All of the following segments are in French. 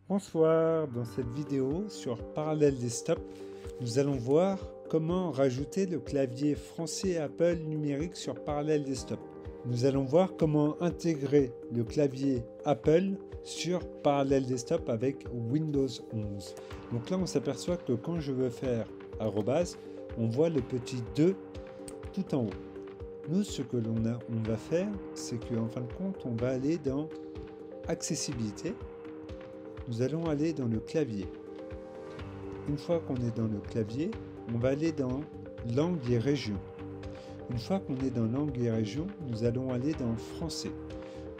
Bonsoir, dans cette vidéo sur Parallel Desktop, nous allons voir comment rajouter le clavier français Apple numérique sur Parallel Desktop. Nous allons voir comment intégrer le clavier Apple sur Parallel Desktop avec Windows 11. Donc là, on s'aperçoit que quand je veux faire arrobase, on voit le petit 2 tout en haut. Nous, ce que on va faire, c'est qu'en fin de compte, on va aller dans Accessibilité. Nous allons aller dans le clavier. Une fois qu'on est dans le clavier, on va aller dans langue et région. Une fois qu'on est dans langue et région, nous allons aller dans français.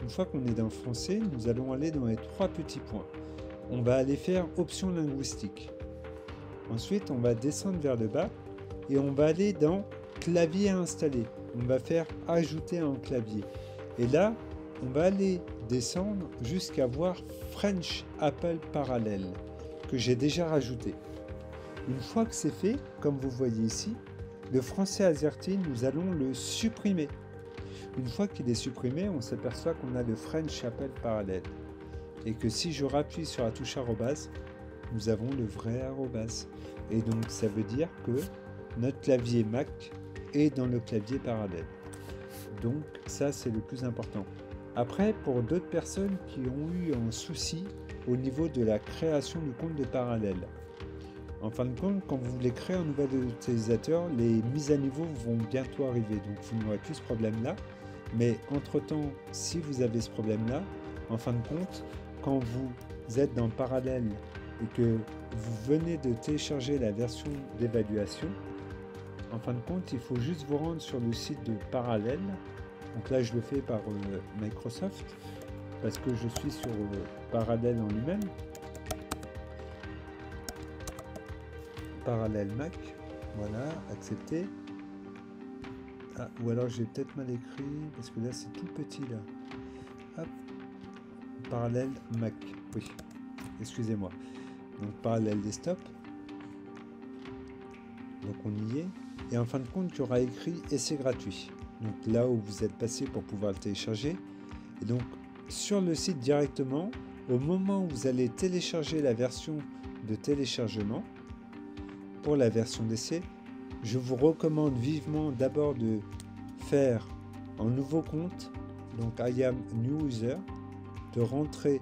Une fois qu'on est dans français, nous allons aller dans les trois petits points. On va aller faire options linguistiques. Ensuite, on va descendre vers le bas et on va aller dans clavier installé. On va faire ajouter un clavier. Et là, on va aller descendre jusqu'à voir French Apple Parallel que j'ai déjà rajouté. Une fois que c'est fait, comme vous voyez ici, le français AZERTY, nous allons le supprimer. Une fois qu'il est supprimé, on s'aperçoit qu'on a le French Apple Parallel et que si je rappuie sur la touche arrobase, nous avons le vrai arrobase. Et donc ça veut dire que notre clavier Mac est dans le clavier parallèle. Donc ça, c'est le plus important. Après, pour d'autres personnes qui ont eu un souci au niveau de la création du compte de Parallel, en fin de compte, quand vous voulez créer un nouvel utilisateur, les mises à niveau vont bientôt arriver. Donc vous n'aurez plus ce problème-là. Mais entre-temps, si vous avez ce problème-là, en fin de compte, quand vous êtes dans Parallel et que vous venez de télécharger la version d'évaluation, en fin de compte, il faut juste vous rendre sur le site de Parallel. Donc là, je le fais par Microsoft, parce que je suis sur Parallel en lui-même. Parallel Mac, voilà, accepter. Ah, ou alors j'ai peut-être mal écrit, parce que là c'est tout petit là. Hop, Parallel Mac, oui, excusez-moi. Donc Parallel Desktop. Donc on y est. Et en fin de compte, il y aura écrit « Essai gratuit ». Donc là où vous êtes passé pour pouvoir le télécharger. Et donc sur le site directement, au moment où vous allez télécharger la version de téléchargement, pour la version d'essai, je vous recommande vivement d'abord de faire un nouveau compte, donc I am new user, de rentrer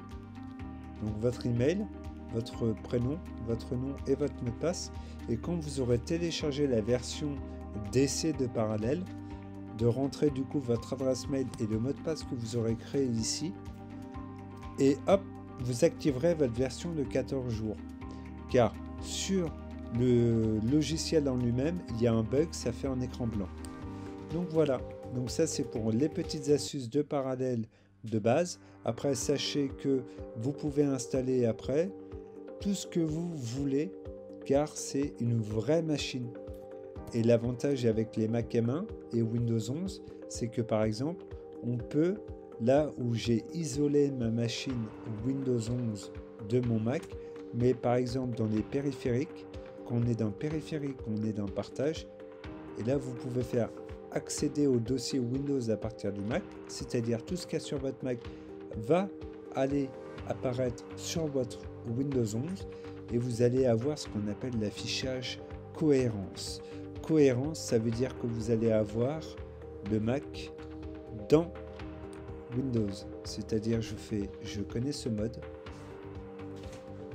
donc votre email, votre prénom, votre nom et votre mot de passe. Et quand vous aurez téléchargé la version d'essai de Parallel, de rentrer du coup votre adresse mail et le mot de passe que vous aurez créé ici. Et hop, vous activerez votre version de 14 jours. Car sur le logiciel en lui-même, il y a un bug, ça fait un écran blanc. Donc voilà, donc ça c'est pour les petites astuces de Parallel de base. Après, sachez que vous pouvez installer après tout ce que vous voulez, car c'est une vraie machine. Et l'avantage avec les Mac M1 et Windows 11, c'est que par exemple, on peut, là où j'ai isolé ma machine Windows 11 de mon Mac, mais par exemple dans les périphériques, quand on est dans périphérique, on est dans partage, et là vous pouvez faire accéder au dossier Windows à partir du Mac, c'est-à-dire tout ce qu'il y a sur votre Mac va aller apparaître sur votre Windows 11 et vous allez avoir ce qu'on appelle l'affichage cohérence. Cohérence, ça veut dire que vous allez avoir le Mac dans Windows. C'est-à-dire, je connais ce mode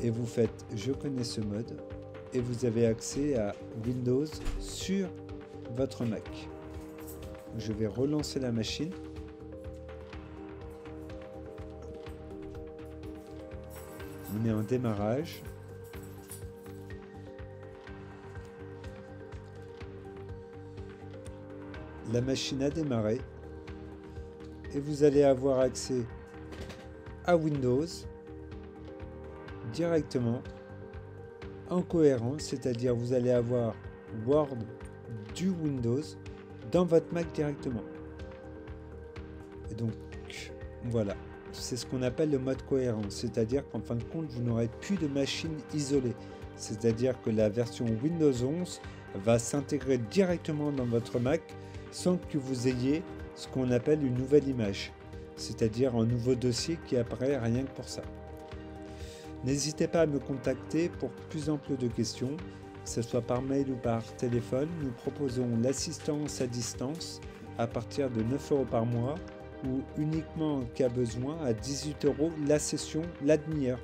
et vous faites je connais ce mode et vous avez accès à Windows sur votre Mac. Je vais relancer la machine. On est en démarrage. La machine a démarré et vous allez avoir accès à Windows directement en cohérence, c'est-à-dire vous allez avoir Word du Windows dans votre Mac directement. Et donc voilà, c'est ce qu'on appelle le mode cohérence, c'est-à-dire qu'en fin de compte vous n'aurez plus de machine isolée, c'est-à-dire que la version Windows 11 va s'intégrer directement dans votre Mac sans que vous ayez ce qu'on appelle une nouvelle image, c'est-à-dire un nouveau dossier qui apparaît rien que pour ça. N'hésitez pas à me contacter pour plus ample de questions, que ce soit par mail ou par téléphone. Nous proposons l'assistance à distance à partir de 9 € par mois ou uniquement en cas besoin à 18 € la session, la demi-heure.